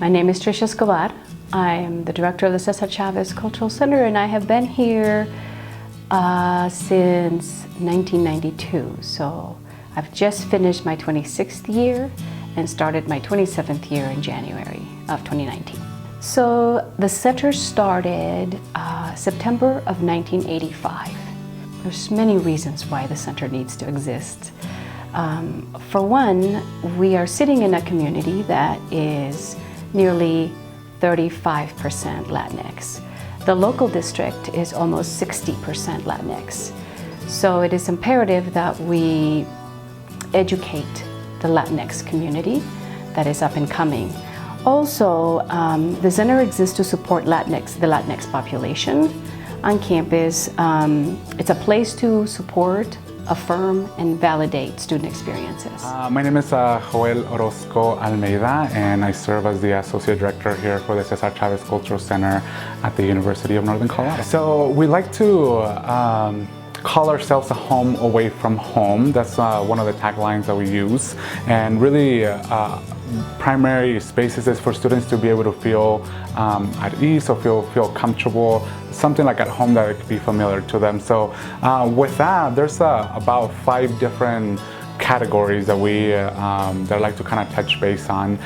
My name is Patricia Escobar. I am the director of the César Chávez Cultural Center, and I have been here since 1992. So I've just finished my 26th year and started my 27th year in January of 2019. So the center started September of 1985. There's many reasons why the center needs to exist. For one, we are sitting in a community that is nearly 35% Latinx. The local district is almost 60% Latinx. So it is imperative that we educate the Latinx community that is up and coming. Also, the center exists to support the Latinx population on campus. It's a place to support, affirm, and validate student experiences. My name is Joél Orozco Almeida, and I serve as the Associate Director here for the César Chávez Cultural Center at the University of Northern Colorado. So we like to call ourselves a home away from home. That's one of the taglines that we use. And really, primary spaces is for students to be able to feel at ease or feel comfortable, something like at home that could be familiar to them. So with that, there's about 5 different categories that that I like to kind of touch base on.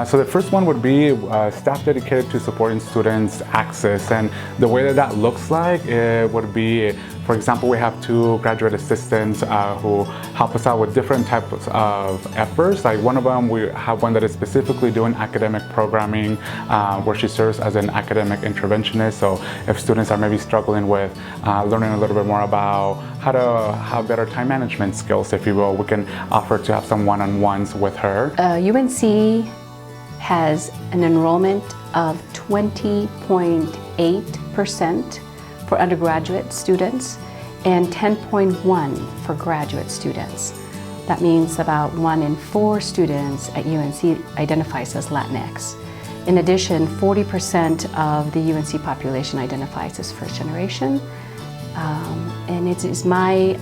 So the first one would be staff dedicated to supporting students' access, and the way that looks like it would be, for example, we have 2 graduate assistants who help us out with different types of efforts. Like one of them, we have one that is specifically doing academic programming, where she serves as an academic interventionist. So if students are maybe struggling with learning a little bit more about how to have better time management skills, if you will, we can offer to have some one-on-ones with her. UNC has an enrollment of 20.8% for undergraduate students and 10.1% for graduate students. That means about 1 in 4 students at UNC identifies as Latinx. In addition, 40% of the UNC population identifies as first generation. And it is my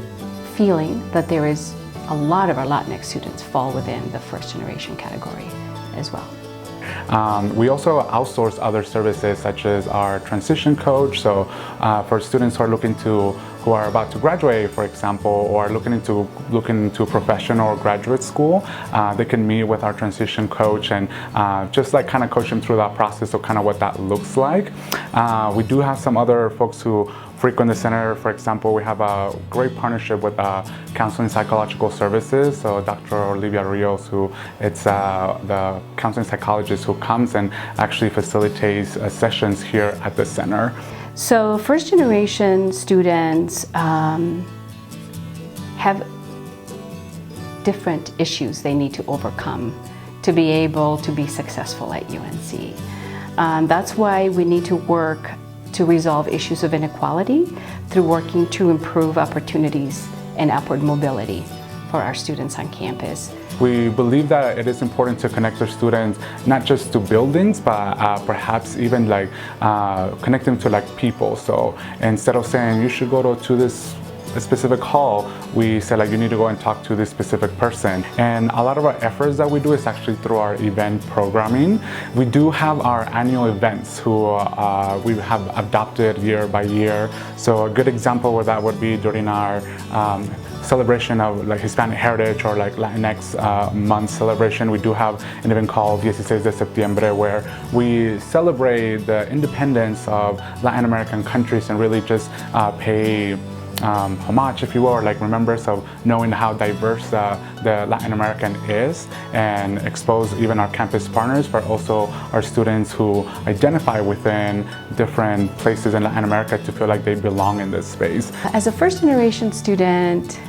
feeling that there is a lot of our Latinx students fall within the first generation category as well. We also outsource other services such as our transition coach. So for students who are about to graduate, for example, or looking into professional or graduate school, they can meet with our transition coach and just like kind of coach them through that process of kind of what that looks like. We do have some other folks who frequent the center. For example, we have a great partnership with Counseling Psychological Services. So Dr. Olivia Rios, who it's the counseling psychologist who comes and actually facilitates sessions here at the center. So first generation students have different issues they need to overcome to be able to be successful at UNC. That's why we need to work to resolve issues of inequality through working to improve opportunities and upward mobility for our students on campus. We believe that it is important to connect our students not just to buildings, but perhaps even like connect them to like people. So instead of saying you should go to this specific hall, we say like you need to go and talk to this specific person. And a lot of our efforts that we do is actually through our event programming. We do have our annual events who we have adopted year by year. So a good example of that would be during our celebration of like Hispanic heritage or like Latinx month celebration. We do have an event called 16 de Septiembre where we celebrate the independence of Latin American countries and really just pay homage, if you will, or like remembrance of knowing how diverse the Latin American is, and expose even our campus partners, but also our students who identify within different places in Latin America to feel like they belong in this space. As a first generation student,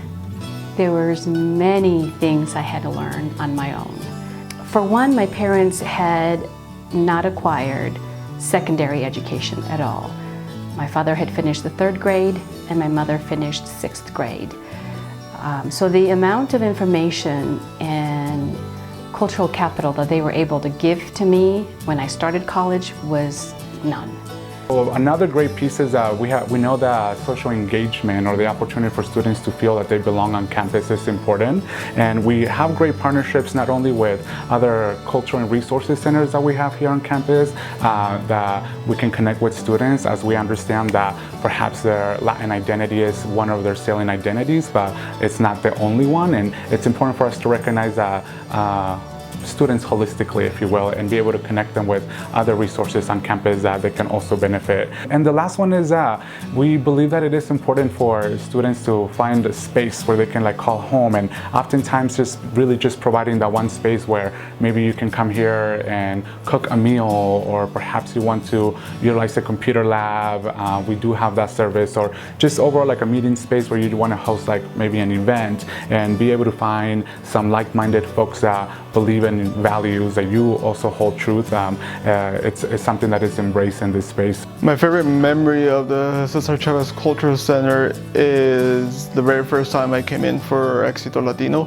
there was many things I had to learn on my own. For one, my parents had not acquired secondary education at all. My father had finished the 3rd grade and my mother finished 6th grade. So the amount of information and cultural capital that they were able to give to me when I started college was none. Well, another great piece is we know that social engagement or the opportunity for students to feel that they belong on campus is important, and we have great partnerships not only with other cultural and resources centers that we have here on campus, that we can connect with students as we understand that perhaps their Latin identity is one of their salient identities, but it's not the only one, and it's important for us to recognize that students holistically, if you will, and be able to connect them with other resources on campus that they can also benefit. And the last one is we believe that it is important for students to find a space where they can call home, and oftentimes just providing that one space where maybe you can come here and cook a meal, or perhaps you want to utilize a computer lab. We do have that service, or just overall a meeting space where you want to host maybe an event and be able to find some like-minded folks that believe in values that you also hold truth. It's something that is embraced in this space. My favorite memory of the César Chávez Cultural Center is the very first time I came in for Éxito Latino.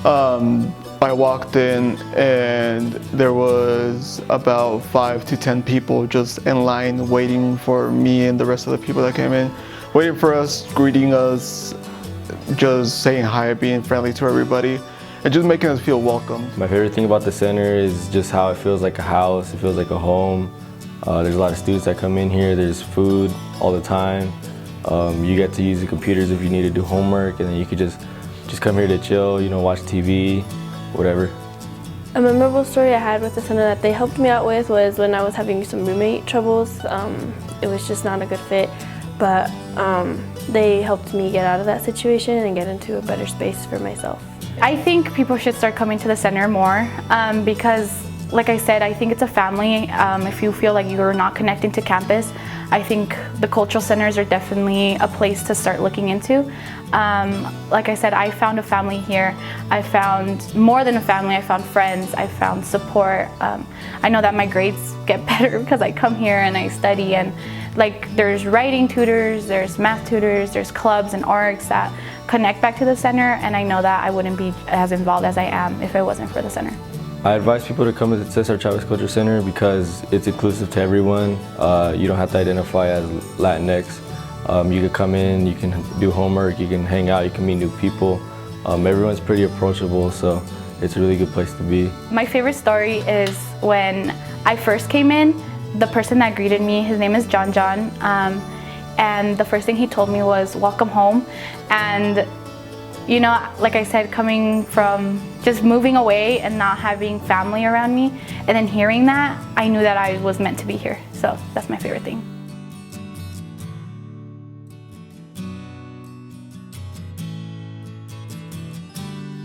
I walked in and there was about 5 to 10 people just in line waiting for me and the rest of the people that came in, waiting for us, greeting us, just saying hi, being friendly to everybody, and just making us feel welcome. My favorite thing about the center is just how it feels like a house, it feels like a home. There's a lot of students that come in here, there's food all the time. You get to use the computers if you need to do homework, and then you could just come here to chill, watch TV, whatever. A memorable story I had with the center that they helped me out with was when I was having some roommate troubles. It was just not a good fit, but they helped me get out of that situation and get into a better space for myself. I think people should start coming to the center more because, like I said, I think it's a family. If you feel like you're not connecting to campus, I think the cultural centers are definitely a place to start looking into. Like I said, I found a family here. I found more than a family. I found friends. I found support. I know that my grades get better because I come here and I study, and there's writing tutors, there's math tutors, there's clubs and orgs that connect back to the center, and I know that I wouldn't be as involved as I am if it wasn't for the center. I advise people to come to the César Chávez Culture Center because it's inclusive to everyone. You don't have to identify as Latinx. You can come in, you can do homework, you can hang out, you can meet new people. Everyone's pretty approachable, so it's a really good place to be. My favorite story is when I first came in, the person that greeted me, his name is John, and the first thing he told me was, "Welcome home." And like I said, coming from just moving away and not having family around me, and then hearing that, I knew that I was meant to be here. So that's my favorite thing.